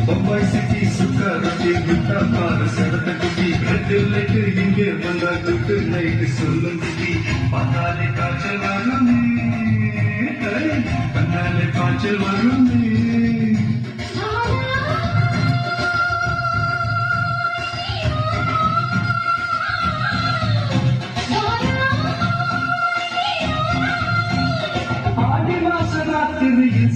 Bombay city சுக்கா ரொட்டி முட்டா பாரு சடத்த குட்டி ரெட்டில் லைட்டு இங்கே வந்தா குட்டு நைட்டு சொல்லும் குட்டி பார்த்தாலே காய்ச்சல் வருமே கண்ணாலே காய்ச்சல் வருமே ஆடி மாச ராத்திரியில்